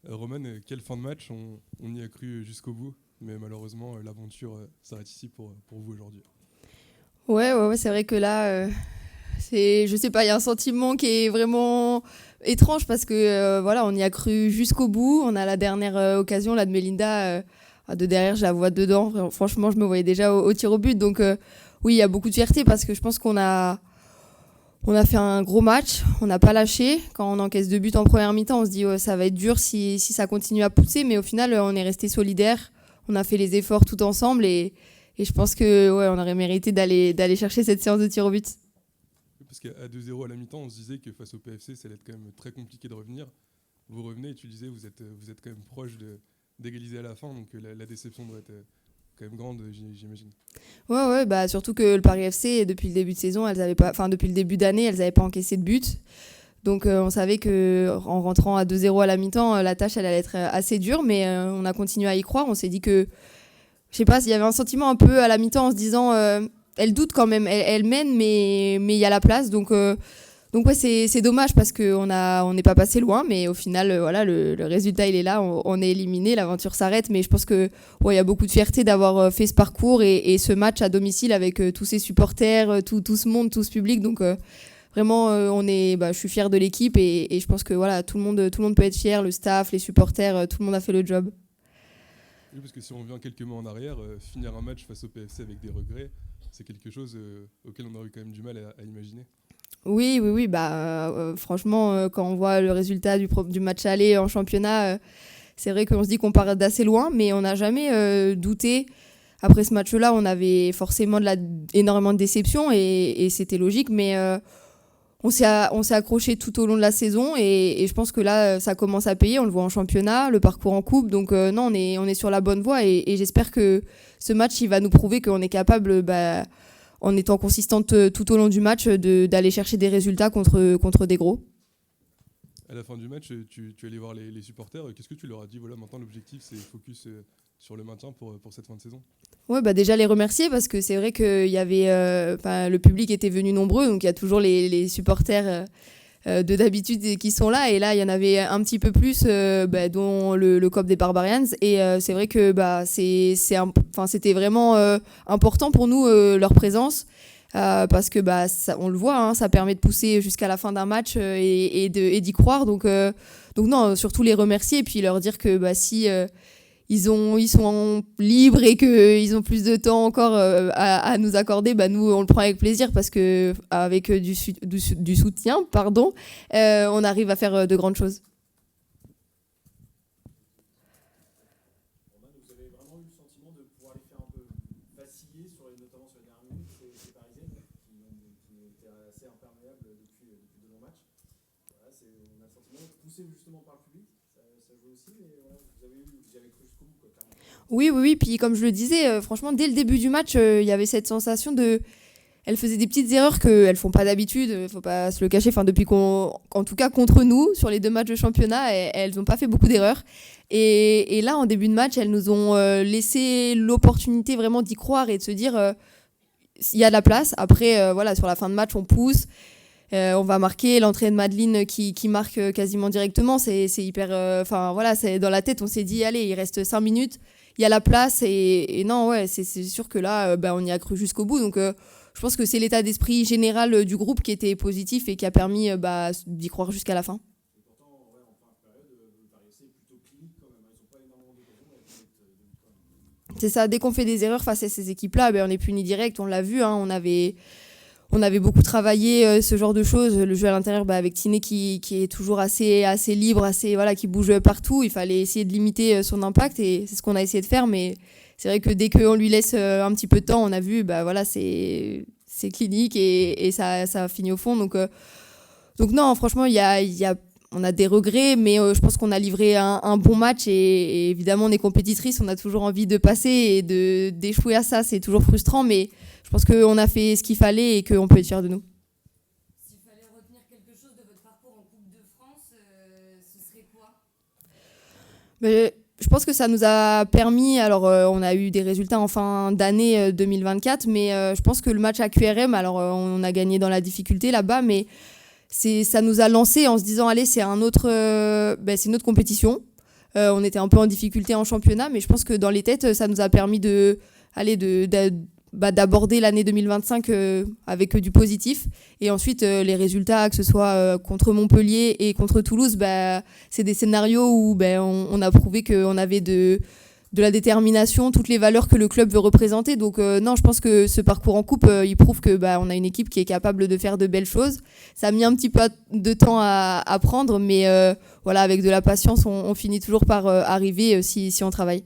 Roman, quelle fin de match, on y a cru jusqu'au bout, mais malheureusement l'aventure s'arrête ici pour vous aujourd'hui. Ouais, c'est vrai que là, je sais pas, il y a un sentiment qui est vraiment étrange parce que voilà, on y a cru jusqu'au bout. On a la dernière occasion là de Melinda de derrière, je la vois dedans. Franchement, je me voyais déjà au tir au but. Donc oui, il y a beaucoup de fierté parce que je pense qu'on a fait un gros match. On n'a pas lâché. Quand on encaisse 2 buts en première mi-temps, on se dit ça va être dur si ça continue à pousser. Mais au final, on est resté solidaires. On a fait les efforts tout ensemble et je pense que ouais, on aurait mérité d'aller chercher cette séance de tir au but. Parce qu'à 2-0 à la mi-temps, on se disait que face au PFC, ça allait être quand même très compliqué de revenir. Vous revenez et tu disais vous êtes quand même proche d'égaliser à la fin, donc la déception doit être quand même grande, j'imagine. Ouais, bah surtout que le Paris FC, depuis le début de saison, depuis le début d'année, elles n'avaient pas encaissé de but. Donc on savait que en rentrant à 2-0 à la mi-temps, la tâche elle allait être assez dure, mais on a continué à y croire. On s'est dit que, je sais pas, s'il y avait un sentiment un peu à la mi-temps en se disant, elle doute quand même, elle mène, mais il y a la place. Donc ouais, c'est dommage parce on n'est pas passé loin, mais au final, voilà, le résultat il est là, on est éliminé, l'aventure s'arrête. Mais je pense que ouais, il y a beaucoup de fierté d'avoir fait ce parcours et ce match à domicile avec tous ces supporters, tout ce monde, tout ce public. Donc vraiment, je suis fière de l'équipe et je pense que voilà, tout le monde peut être fier, le staff, les supporters, tout le monde a fait le job. Oui, parce que si on revient quelques mois en arrière, finir un match face au PFC avec des regrets, c'est quelque chose auquel on aurait eu quand même du mal à imaginer. Oui, bah franchement, quand on voit le résultat du match aller en championnat, c'est vrai qu'on se dit qu'on part d'assez loin, mais on n'a jamais douté. Après ce match-là, on avait forcément énormément de déception et c'était logique, mais on s'est accroché tout au long de la saison et je pense que là, ça commence à payer. On le voit en championnat, le parcours en coupe, donc non, on est sur la bonne voie et j'espère que ce match, il va nous prouver qu'on est capable, en étant consistante tout au long du match, d'aller chercher des résultats contre des gros. À la fin du match, tu allais voir les supporters. Qu'est-ce que tu leur as dit? Voilà, maintenant l'objectif c'est focus sur le maintien pour cette fin de saison. Ouais, bah déjà les remercier parce que c'est vrai que le public était venu nombreux, donc il y a toujours les supporters de d'habitude qui sont là, et là il y en avait un petit peu plus, dont le COP des Barbarians, et c'est vrai que c'était vraiment important pour nous, leur présence. Parce que on le voit, hein, ça permet de pousser jusqu'à la fin d'un match et d'y croire. Donc non, surtout les remercier et puis leur dire que si ils sont libres et qu'ils ont plus de temps encore à nous accorder, nous on le prend avec plaisir parce que avec du soutien, on arrive à faire de grandes choses. Roman, vous avez vraiment eu le sentiment de pouvoir les faire un peu vaciller, notamment sur les dernières minutes, ces Parisiennes qui ont été assez imperméables depuis de longs matchs. Voilà, on a le sentiment de pousser justement par le public, ça joue aussi, mais voilà, vous avez cru jusqu'au bout, quoi, clairement. Oui, puis comme je le disais, franchement, dès le début du match, il y avait cette sensation de... Elles faisaient des petites erreurs qu'elles font pas d'habitude, faut pas se le cacher. Enfin, en tout cas contre nous, sur les 2 matchs de championnat, elles n'ont pas fait beaucoup d'erreurs. Et là, en début de match, elles nous ont laissé l'opportunité vraiment d'y croire et de se dire il y a de la place. Après, voilà, sur la fin de match, on pousse. On va marquer l'entrée de Madeline qui marque quasiment directement. C'est hyper. Voilà, c'est dans la tête. On s'est dit allez, il reste 5 minutes, il y a la place et non, ouais, c'est sûr que là, on y a cru jusqu'au bout. Donc je pense que c'est l'état d'esprit général du groupe qui était positif et qui a permis d'y croire jusqu'à la fin. Et pourtant, ouais, en première période, le Paris FC est plutôt clinique quand même. Ils n'ont pas énormément d'occasions, mais ils mettent de but quand même. C'est ça, dès qu'on fait des erreurs face à ces équipes-là, on est puni direct. On l'a vu, hein, on avait beaucoup travaillé ce genre de choses. Le jeu à l'intérieur, avec Tiné qui est toujours assez libre, voilà, qui bouge partout. Il fallait essayer de limiter son impact et c'est ce qu'on a essayé de faire. Mais c'est vrai que dès qu'on lui laisse un petit peu de temps, on a vu, voilà, c'est clinique et ça a fini au fond. Donc non, franchement, on a des regrets, mais je pense qu'on a livré un bon match et évidemment, on est compétitrice, on a toujours envie de passer et d'échouer à ça, c'est toujours frustrant, mais je pense qu'on a fait ce qu'il fallait et qu'on peut être fiers de nous. S'il fallait retenir quelque chose de votre parcours en Coupe de France, ce serait quoi? Mais je pense que ça nous a permis, alors on a eu des résultats en fin d'année 2024, mais je pense que le match à QRM, alors on a gagné dans la difficulté là-bas, mais ça nous a lancé en se disant allez, c'est une autre compétition. On était un peu en difficulté en championnat, mais je pense que dans les têtes, ça nous a permis d'aborder l'année 2025 avec du positif. Et ensuite, les résultats, que ce soit contre Montpellier et contre Toulouse, c'est des scénarios où on a prouvé qu'on avait de la détermination, toutes les valeurs que le club veut représenter. Donc non, je pense que ce parcours en coupe, il prouve que on a une équipe qui est capable de faire de belles choses. Ça a mis un petit peu de temps à prendre, mais voilà, avec de la patience, on finit toujours par arriver si on travaille.